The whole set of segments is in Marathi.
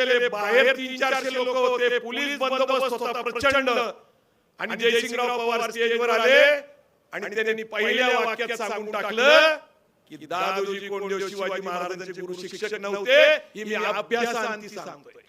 झालेले, बाहेर 300-400 लोक होते, पोलीस बंदोबस्त होता प्रचंड, आणि जयसिंगराव पवार स्टेजवर आले आणि त्यांनी पहिल्या वाक्यात सांगून टाकलं की दादोजी कोंडदेव शिवाजी महाराजांचे गुरु शिक्षक नव्हते, ही मी अभ्यासांती सांगतोय.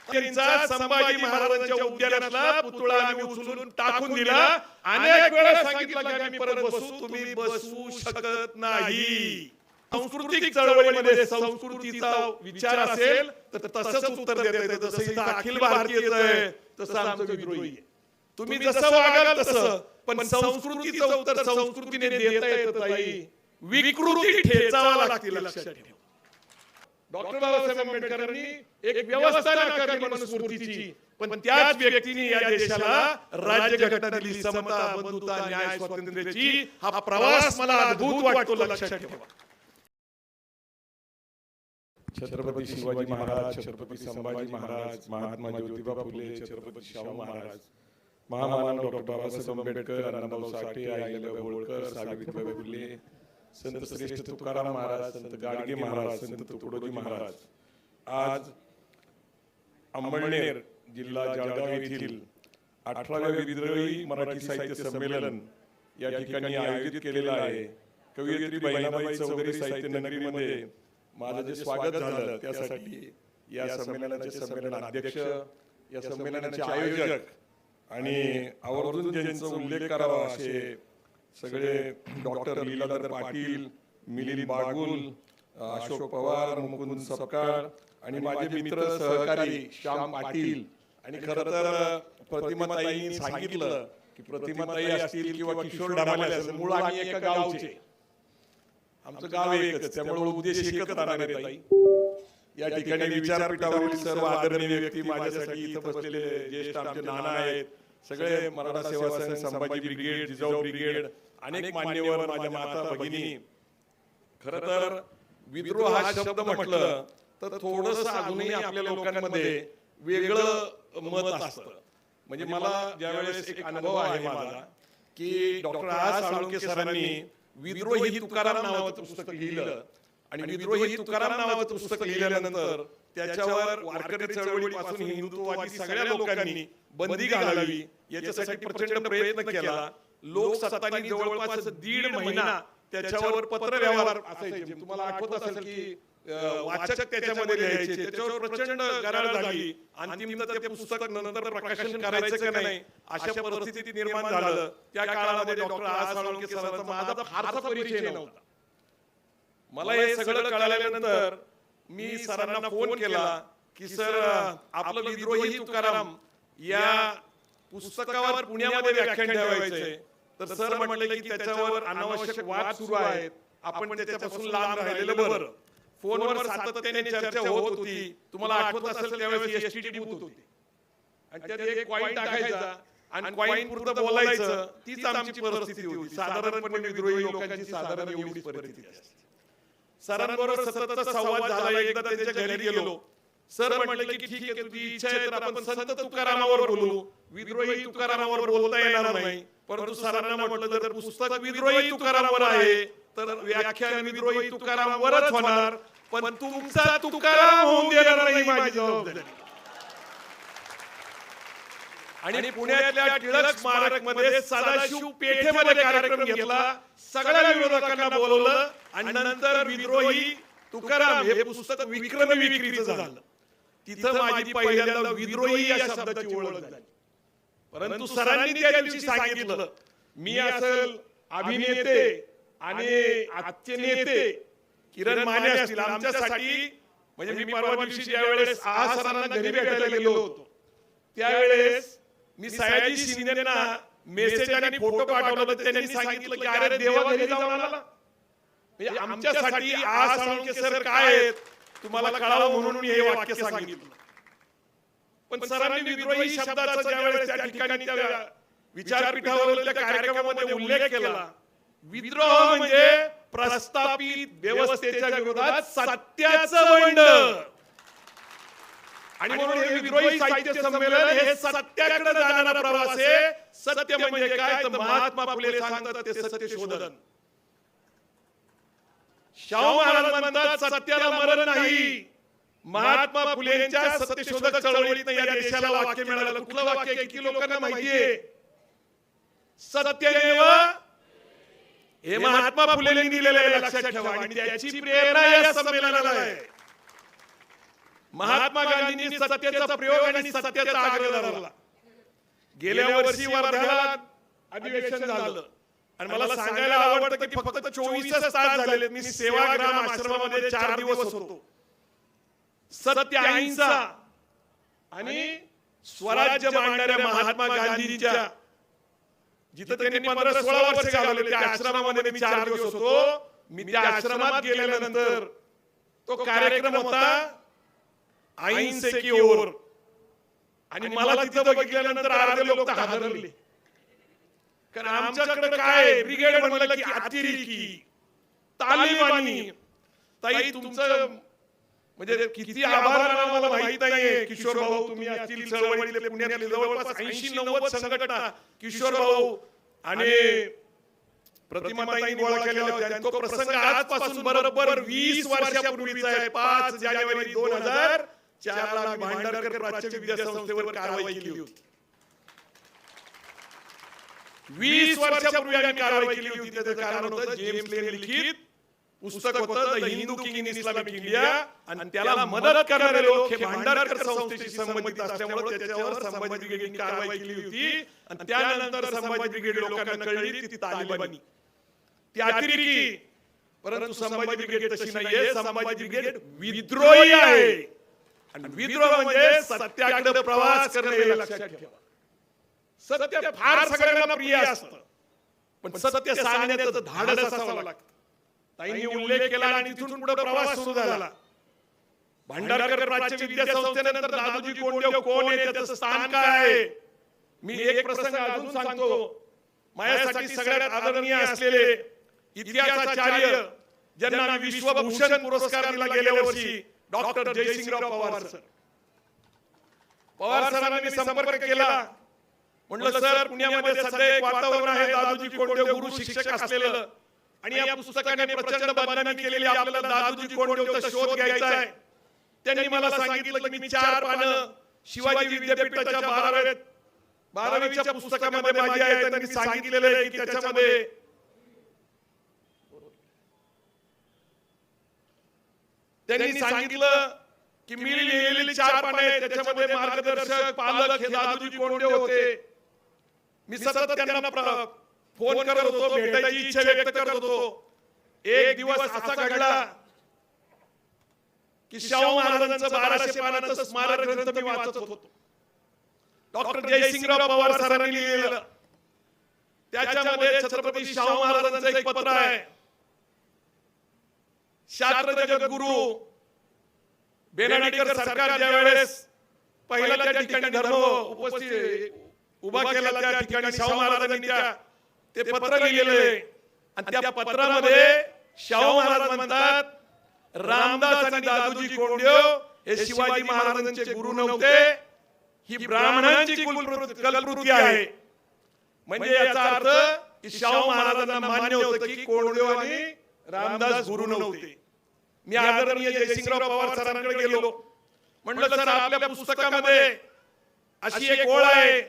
संभाजी महाराजांच्या उद्यानातला पुतळा आम्ही उचलून टाकून दिला. अनेक वेळा सांगितलं की आम्ही परत बसू, तुम्ही बसू शकत नाही. सांस्कृतिक चळवळीमध्ये संस्कृतीचा विचार असेल तर तसंच उत्तर देता येतं. जसं इथं अखिल भारतीय आहे तसं आमचं विद्रोही आहे. तुम्ही जसं वागाल तसं, पण संस्कृतीचं उत्तर संस्कृतीने देता येतं ताई. विकृती ठेचावा लागते, लक्षात ठेवा. डॉक्टर बाबासाहेब आंबेडकरांनी एक व्यवस्था नाकारली मनुस्मृतीची, पण त्याच व्यक्तीने या देशाला राज्यघटना दिली, समता, बंधुता, न्याय, स्वातंत्र्याची. हा प्रवास मला अद्भुत वाटतो, लक्षात ठेवा. छत्रपती शिवाजी महाराज, छत्रपती संभाजी महाराज, महात्मा ज्योतिबा फुले, छत्रपती शाहू महाराज, महामानव डॉक्टर बाबासाहेब आंबेडकर, अण्णाभाऊ साठे, अहिल्याबाई होळकर, सावित्रीबाई फुले, संत श्रेष्ठ तुकाराम महाराज, संत गाडगे महाराज, संत तुकडोजी महाराज आज अंमळनेर जिल्हा जळगाव येथील 18व्या विद्रोही मराठी साहित्य संमेलन या ठिकाणी आयोजित केलेलं आहे. कवयित्री बहिणाबाई चौधरी साहित्य नगरीमध्ये माझं जे स्वागत झालं त्यासाठी या संमेलनाचे संमेलन अध्यक्ष, या संमेलनाचे आयोजक आणि आवर्जून ज्यांचा उल्लेख करावा असे सगळे डॉक्टर लीलाधर पाटील, मिलिंद बागुल, अशोक पवार, मुकुंद सपकाळ आणि माझे मित्र सहकारी श्याम पाटील. आणि खरं तर प्रतिमाताईंनी सांगितलं की प्रतिमाताई असतील किंवा किशोर ढामाले असतील, मूळ आम्ही एका गावचे, आमचं गाव एकच, त्यामुळे उद्देश एकच राहणार आहे ताई. या ठिकाणी विचारपीठावरील सर्व आदरणीय व्यक्ती, माझ्यासाठी इथं बसलेले ज्येष्ठ आमचे नाना आहेत, सगळे मराठा सेवा संघ, संभाजी ब्रिगेड, जिजाऊ ब्रिगेड, अनेक मान्यवर, माझ्या माता भगिनी. खरं तर विद्रोह हा शब्द म्हटलं तर थोडंसं अजूनही आपल्या लोकांमध्ये वेगळं मत असतं. म्हणजे मला ज्यावेळेस एक अनुभव आहे माझा की डॉक्टर आर साळुंखे सरांनी विद्रोही तुकाराम नावाचं पुस्तक लिहिलं, आणि विद्रोही तुकाराम नावाचं पुस्तक लिहिल्यानंतर त्याच्यावर वारकरी चळवळीपासून हिंदुत्ववादी सगळ्या लोकांनी बंदी घालावी याच्यासाठी प्रचंड प्रयत्न केला. लोकसत्तांनी जवळपास 1.5 महिना त्याच्यावर पत्र व्यवहार असायचे. तुम्हाला आठवत असेल की वाचक त्याच्यामध्ये लिहायचे, त्याच्यावर प्रचंड गराळ झाली. अंतिमतः ते पुस्तक नंतर प्रकाशन करायचं का नाही अशा परिस्थिती निर्माण झालं. त्या काळामध्ये डॉक्टर आर साळुंखे सरांचा माझा फारसा परिचय नव्हता. मला हे सगळं कळाल्यानंतर मी सरांना फोन केला की सर, आपलं विद्रोही तुकाराम या पुस्तकावर पुण्यामध्ये व्याख्यान ठेवायचंय. तर सर म्हटले की त्याच्यावर अनावश्यक वाद सुरू आहेत, आपण त्याच्यापासून लांब राहिलेलं बरं. फोनवर सातत्याने चर्चा होत होती. तुम्हाला आठवत असेल त्यावेळेस एसटीडी बूथ होती आणि त्यात एक कॉइन टाकायचा आणि कॉइन पुरतं बोलायचं. तीच आमची परिस्थिती होती. साधारणपणे विद्रोही लोकांची साधारण एवढीच परिस्थिती असते. सरांबरोबर सततचा संवाद झाला. एकदा त्यांच्या घरी गेलो. सर म्हटले की ठीक आहे, तुझी इच्छा आहे तर आपण संत तुकारामावर बोलू, विद्रोही तुकारामावर बोलता येणार नाही. परंतु सरांना म्हटलं जर पुस्तक विद्रोही तुकारामावर आहे तर व्याख्यान विद्रोही तुकारामावरच होणार, पण तुमचा तुकाराम होऊन देणार नाही, माझी जबाबदारी. आणि पुण्यातल्या टिळक स्मारक मध्ये सदाशिव पेठेमध्ये कार्यक्रम घेतला. सगळ्या विरोधकांना बोलवलं आणि नंतर विद्रोही तुकाराम हे पुस्तक विक्रमी विक्रीचं झालं. तिथं माझी पहिल्यांदा विद्रोही या शब्दाची ओळख झाली. परंतु सरांनी त्या दिवशी सांगितलं, मी असेल, अभिनेते आणि आजचे नेते किरण माने असतील, आमच्यासाठी म्हणजे मी परवा दिवशी ज्यावेळेस सरांना घरी भेटायला गेलो होतो त्यावेळेस मी सयाजी शिंदेंना मेसेज आणि फोटो पाठवला तर त्यांनी सांगितलं की अरे देवा घरी जाऊन आला. म्हणजे आमच्यासाठी साळुंखे सर काय आहेत तुम्हाला कळावं म्हणून मी हे वाक्य सांगितलं. पण सरांनी विद्रोही शब्दाचा ज्यावेळेस त्या ठिकाणी त्या विचारपीठावर त्या कार्यक्रमामध्ये उल्लेख केला, विद्रोह म्हणजे प्रस्थापित व्यवस्थेच्या विरोधात सत्याचं बंड. आणि म्हणून हे विद्रोही साहित्य संमेलन हे सत्याकडे जाणारा प्रवास आहे. सत्य म्हणजे काय तर महात्मा फुले सांगतात ते सत्य शोधन. शाहू महाराज म्हणतात सत्याला मरण नाही, महात्मा फुलेंच्या सत्यशोधक चळवळीत या देशाला वाक्य मिळालं. कुठलं वाक्य आहे की लोकांना माहितीये? सत्यमेव, हे महात्मा फुलेंनी दिलेलं आहे, लक्षात ठेवा. आणि त्याची प्रेरणा या संमेलनाला आहे. महात्मा गांधींनी सत्याचा प्रयोग आणि सत्याचा आग्रह धरला. गेल्या वर्षी वर्ध्याला अधिवेशन झालं आणि मला सांगायला आवडतं की फक्त 24 तास झालेले. मी सेवाग्राम आश्रमामध्ये 4 दिवस होतो. सत्य, अहिंसा आणि स्वराज्य मांडणाऱ्या महात्मा गांधींच्या जिथं त्यांनी 15-16 वर्ष घालवले त्या आश्रमामध्ये मी 4 दिवस होतो. मी त्या आश्रमात गेल्यानंतर तो कार्यक्रम होता अहिंसे की ओर. आणि मला तिथं बघितल्यानंतर अर्धे लोक हादरले. कारण आमच्याकडे काय ब्रिगेड म्हणलं की अतिरेकी, तालिबानी. ताई तुमचं म्हणजे किती आभार मला माहित नाहीये. किशोर भाऊ, तुम्ही असतील चळवळीतले पुण्यातले जवळपास 80-90 संघटना किशोर भाऊ आणि प्रतिमाताई गोळा केलेल्या होत्या. आणि तो प्रसंग आजपासून बरोबर 20 वर्षापूर्वीचा आहे. 5 जानेवारी 2004 ला भांडारकर प्राच्य विद्या संस्थेवर कारवाई केली होती. 20 वर्षापूर्वी आम्ही कारवाई केली होती. त्याचं कारण होतं जेम्स लेन लिखित पुस्तक होतं the Hindu king in Islamic India. आणि त्याला मदत करणारे लोक हे भांडारकर संस्थेशी संबंधित असल्यामुळे त्याच्यावर संभाजी ब्रिगेडने कारवाई केली होती. आणि त्यानंतर संभाजी ब्रिगेड लोकांना कळली ती तालिबानी, ती अतिरेकी. परंतु संभाजी ब्रिगेड तशी नाहीये. संभाजी ब्रिगेड विद्रोही आहे. आणि विद्रोह म्हणजे सत्याकडे प्रवास करणे, हे लक्षात ठेवा. सत्य फार सगळ्यांना प्रिय असतं, पण सत्य सांगण्याचं धाडस असावं लागतं. ताईंनी उल्लेख केला आणि तिथून पुढे प्रवास सुरू झाला. भांडारकर प्राच्य विद्या संस्थेनंतर दादोजी कोंडदेव कोण आहे, त्याचं स्थान काय आहे. मी एक प्रसंग अजून सांगतो. माझ्यासाठी सगळ्यात आदरणीय असलेले इतिहासाचार्य ज्यांना विश्वभूषण पुरस्कार दिला गेल्या वर्षी, डॉक्टर जयसिंगराव पवार सर. पवार सरांना मी संपर्क केला. म्हणलं सर, पुण्यामध्ये सध्या एक वातावरण आहे दादोजी कोंडदेव गुरु शिक्षक असलेलं, आणि या पुस्तकाने प्रचंड बदनामी केलेली. आपल्याला दादोजी कोंडदेवचा शोध घ्यायचा आहे. त्यांनी मला सांगितलं की मी 4 पानं शिवाजी विद्यापीठाच्या 12वीच्या पुस्तकामध्ये माझी आहेत. त्यांनी सांगितलेलं आहे की त्याच्यामध्ये त्यांनी सांगितलं की मी लिहिलेली 4 पानं आहेत, त्याच्यामध्ये मार्गदर्शक पालक हे दादोजी कोंडदेव होते. मी सतत त्यांना फोन करत होतो, भेटायची इच्छा व्यक्त करत होतो. एक दिवस असा घडला की शाहू महाराजांचं 1200 पानाचं स्मारक ग्रंथ मी वाचत होतो. डॉक्टर जयसिंगराव पवार सरांनी लिहिलेलं. त्याच्यामध्ये छत्रपती शाहू महाराजांचं एक पत्र आहे. शास्त्र जगद्गुरु बेनाडीकर सरकार ज्या वेळेस पहिला त्या ठिकाणी धर्म उपस्थित उभा केला, त्या ठिकाणी शाहू महाराजांनी ते पत्र लिहिलेले. आणि त्या पत्रामध्ये शाहू महाराज म्हणतात, रामदास आणि दादोजी कोंडदेव हे शिवाजी महाराजांचे गुरु नव्हते, ही ब्राह्मणांची कल्पृती आहे. म्हणजे याचा अर्थ की शाहू महाराजांना मान्य होतं की कोंडदेव आणि रामदास गुरु नव्हते. मी आदरणीय जयसिंगराव पवार सरांकडे गेलो. म्हणलं सर, आपल्या पुस्तकामध्ये अशी एक ओळ आहे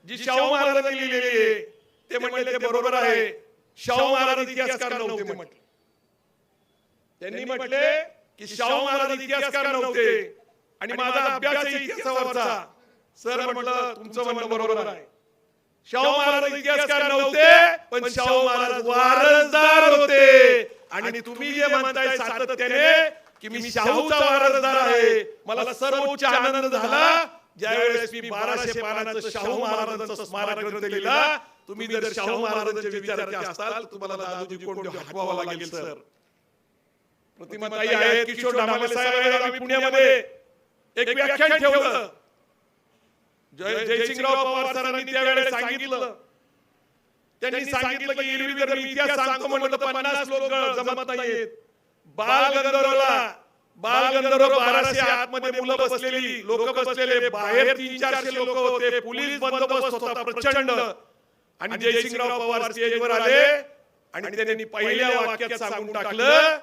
जी शाहू महाराजांनी लिहिलेली आहे. ते म्हणले ते बरोबर आहे. शाहू महाराज इतिहासकार नव्हते म्हटले. त्यांनी म्हटले की शाहू महाराज इतिहासकार नव्हते आणि माझा अभ्यास आहे इतिहासावरचा. सर म्हटलं, तुमचं म्हणणं बरोबर आहे. शाहू महाराज इतिहासकार नव्हते, पण शाहू महाराज वारसदार होते. आणि तुम्ही जे म्हणताय सातत्याने की मी शाहूचा वारसदार आहे, मला सर्वोच्च आनंद झाला ज्यावेळेस मी 1200 पानाचं शाहू महाराजांचं स्मारक ग्रंथ लिहिला. तुम्ही जर शाहू महाराजांचे विचाराचे असताल, तुम्हाला दादोजी कोंडदेव हटवावा लागेल. सर, प्रतिमाताई आहेत, किशोर ढामाले साहेब आहेत. आम्ही पुण्यामध्ये एक व्याख्यान ठेवलं. जयसिंगराव पवार सरांनी त्यावेळेस सांगितलं. त्यांनी सांगितलं की एरवी जर मी इतिहास सांगतो म्हणलं तर 50 लोक जमत नाहीत. बालगंधर्व 1200 आतमध्ये मुलं बसलेली, लोक बसलेले, बाहेर 300-400 लोक होते. पोलीस बंदोबस्त होता प्रचंड. आणि जयसिंगराव पवार स्टेजवर आले आणि त्यांनी पहिल्या वाक्यात सांगून टाकलं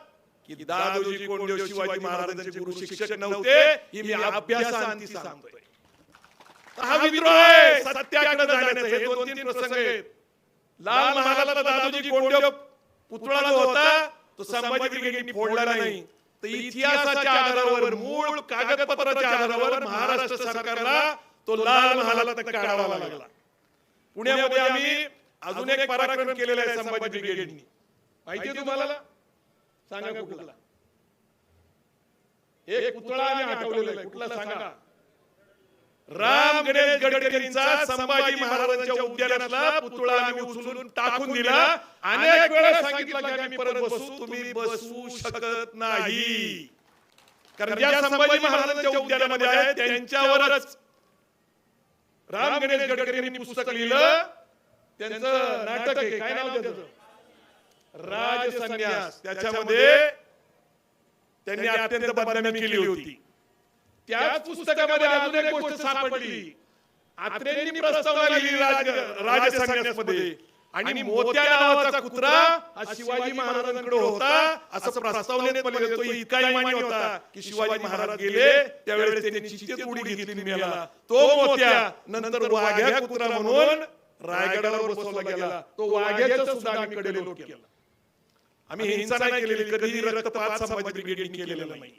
की दादोजी कोंडदेव शिवाजी महाराजांचे गुरु शिक्षक नव्हते, हे मी अभ्यासांती सांगतोय. हा विद्रोह आहे सत्याकडे जाण्याचा. हे 2-3 प्रसंग आहेत. लाल महालाला दादोजी कोंडदेव पुतळा जो होता तो संभाजी ब्रिगेडनी फोडला नाही, तर इतिहासाच्या आधारावर मूळ कागदपत्राच्या आधारावर महाराष्ट्र सरकारला तो लाल महालाला काढावा लागला. पुण्यामध्ये आम्ही अजून एक पराक्रम केलेला आहे संभाजी ब्रिगेडनी. माहिती आहे तुम्हाला? सांगा कुठला? एक पुतळा आम्ही हटवलेला आहे. कुठला सांगा? राम गणेश गडकरींचा संभाजी महाराजांच्या उद्यानातला पुतळा आम्ही उचलून टाकून दिला. अनेक वेळा सांगितलं की आम्ही परत बसू, तुम्ही बसू शकत नाही. कारण ज्या संभाजी महाराजांच्या उद्यानामध्ये आहे त्यांच्यावरच राम गणेश गडकरींनी पुस्तक लिहिलं. त्यांचं नाटक आहे, काय नाव त्याचं? राजसन्यास. त्याच्यामध्ये त्यांनी अत्यंत बदनामी केली होती. त्याच पुस्तकामध्ये अजून एक गोष्ट सापडली. आत्रेंनी प्रस्तावना लिहिली राजसन्यासमध्ये, आणि मोत्या नावाचा कुत्रा हा शिवाजी महाराजांकडे होता असं प्रस्तावनेत लिहिलं. तो इतका इमानी होता की शिवाजी महाराज गेले त्यावेळेस त्यांनी चितेत उडी घेतली मेला. तो मोत्या नंतर वाघ्या कुत्रा म्हणून रायगडावर बसवला गेला. तो वाघ्याचं सुद्धा आम्ही कडेलोट केलं. आम्ही हिंसा नाही केलेली, कधी रक्तपात संभाजी ब्रिगेडनी केलेला नाही.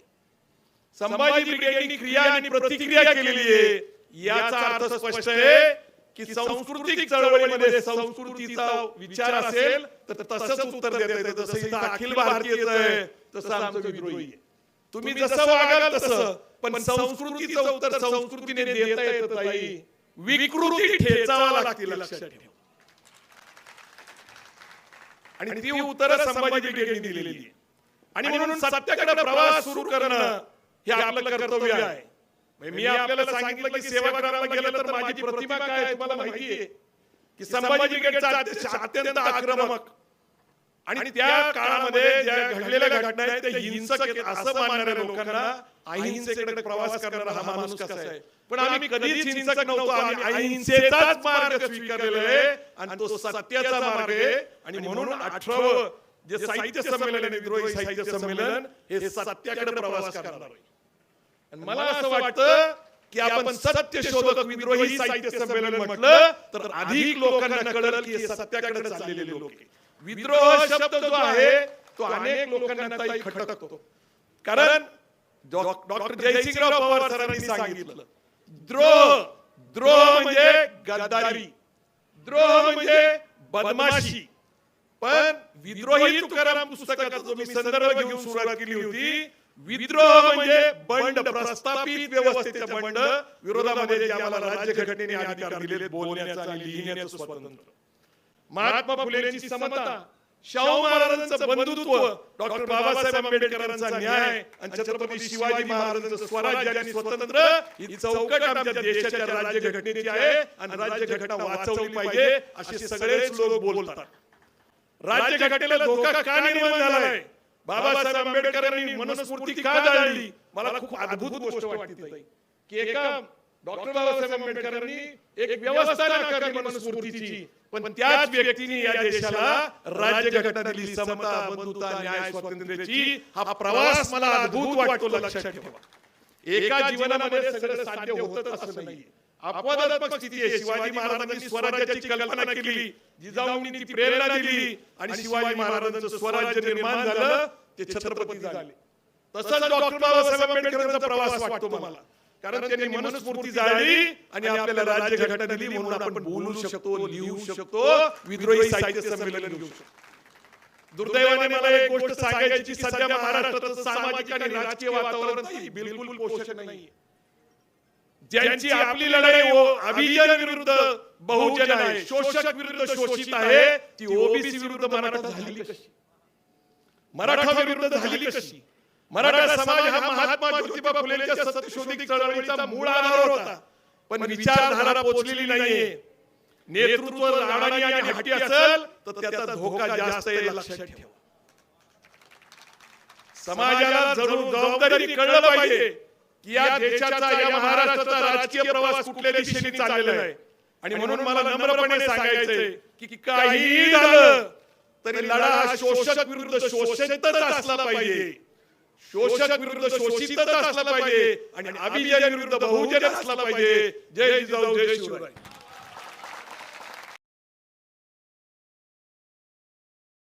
संभाजी ब्रिगेडनी क्रिया आणि प्रतिक्रिया केलेली आहे. याचा अर्थ स्पष्ट आहे की सांस्कृतिक चळवळीमध्ये संस्कृतीचा विचार असेल तर तसंच उत्तर देता येतं. जसं इथं अखिल भारतीयच आहे तसं आमचं विद्रोही आहे. तुम्ही जसं वागाल तसं, पण संस्कृतीचं उत्तर संस्कृतीने देता येतं ताई. विकृती ठेचावा लागतील, लक्षात ठेवा. आणि ती उत्तरं संभाजी ब्रिगेडनी दिलेली आहे. आणि म्हणून सत्याकडे प्रवास सुरू करणं हे आपलं कर्तव्य आहे. मी आपल्याला सांगितलं की सेवाग्रामला गेलं तर माझी प्रतिमा काय आहे तुम्हाला माहिती आहे की संभाजी ब्रिगेडचा अध्यक्ष अत्यंत आक्रमक, आणि त्या काळामध्ये ज्या घडलेल्या घटना आहेत त्या हिंसक आहेत असं मानणाऱ्या लोकांना अहिंसेकडे प्रवास करणारा हा माणूस कसा आहे. पण आम्ही कधीच हिंसक नव्हतो. आम्ही अहिंसेचाच मार्ग स्वीकारलेला आहे आणि तो सत्याचा मार्ग आहे. आणि म्हणून 18वं जे साहित्य संमेलन आहे, विद्रोही साहित्य संमेलन, हे सत्याकडे प्रवास करणार आहे. मला असं वाटतं की आपण सत्य शोधक विद्रोही साहित्य संमेलन म्हटलं तर अधिक लोकांना कळेल की हे सत्याकडे चाललेले लोक आहेत. विद्रोह शब्द जो आहे तो अनेक लोकांना ताई खटकतो. कारण डॉक्टर जयसिंगराव पवार सरांनी सांगितलं, द्रोह म्हणजे गद्दारी, द्रोह म्हणजे बदमाशी. पण विद्रोही तुकाराम पुस्तकाचा जो मी संदर्भ घेऊन सुरुवात केली होती, विद्रोह म्हणजे बंड, प्रस्थापित व्यवस्थेच्या बंड विरोधामध्ये जे आम्हाला राज्यघटनेने अधिकार दिलेले बोलण्याचा आणि लिहिण्याचं स्वातंत्र्य, महात्मा फुलेंची समता, शाहू महाराजांचं बंधुत्व, डॉक्टर बाबासाहेब आंबेडकरांचा न्याय आणि छत्रपती शिवाजी महाराजांचं स्वराज्य आणि स्वतंत्र, ही चौकट आमच्या देशाच्या राज्यघटनेची आहे आणि राज्यघटना वाचवली पाहिजे असे सगळेच लोक बोलतात. राज्यघटनेला धोका का निर्माण झालाय? बाबासाहेब आंबेडकरांनी मनुस्मृती का जाळली? मला खूप अद्भुत गोष्ट वाटते की एका डॉक्टर बाबासाहेब आंबेडकरांनी एक व्यवस्था नाकारली मनुस्मृतीची, पण त्याच व्यक्तीने या देशाला राज्यघटना दिली, समता, बंधुता, न्याय, स्वातंत्र्याची. हा प्रवास मला अद्भुत वाटतो, लक्षात ठेवा. एका जीवनामध्ये सगळं साध्य होतं असं नाही. अपवादात्मक स्थिती आहे. शिवाजी महाराजांनी स्वराज्याची कल्पना केली, जिजाऊंनी ती प्रेरणा दिली आणि शिवाजी महाराजांचं स्वराज्य निर्माण झालं, ते छत्रपती झाले. तसंच डॉक्टर बाबासाहेब आंबेडकरांचा प्रवास वाटतो मला, कारण त्यांनी मनुस्मृती जाळली आणि आपल्याला राज्यघटना दिली. म्हणून आपण बोलू शकतो, लिहू शकतो, विद्रोही साहित्य संमेलन घेऊ शकतो. दुर्दैवाने मला एक गोष्ट सांगायची की सध्या महाराष्ट्राचं सामाजिक आणि राजकीय वातावरण बिलकुल पोषक नाही. ज्यांची आपली लढाई अभिजन विरुद्ध बहुजन आहे, शोषक विरुद्ध शोषित आहे, ती ओबीसी विरुद्ध मराठा झाली कशी? मराठा विरुद्ध झाली कशी? मराठा समाज हा महात्मा ज्योतिबा फुलेंच्या सत्यशोधक चळवळीचा मूळ आधार होता, पण विचारधारा पोचलेली नाहीये. नेतृत्व लाडानी आणि हट्टी असेल तर त्याचा धोका जास्त आहे, लक्षात ठेवा. समाजाला जबाबदारी कळलं पाहिजे की या देशाचा, या महाराष्ट्राचा राजकीय प्रवास कुठल्या दिशेने चाललेला आहे. आणि म्हणून मला नम्रपणे सांगायचंय की काहीही झालं तरी लढा हा शोषक विरुद्ध शोषितच असला पाहिजे. शोषक विरुद्ध शोषितच असला पाहिजे आणि अभिजन विरुद्ध बहुजन असला पाहिजे. जय जिजाऊ जय शिवराय.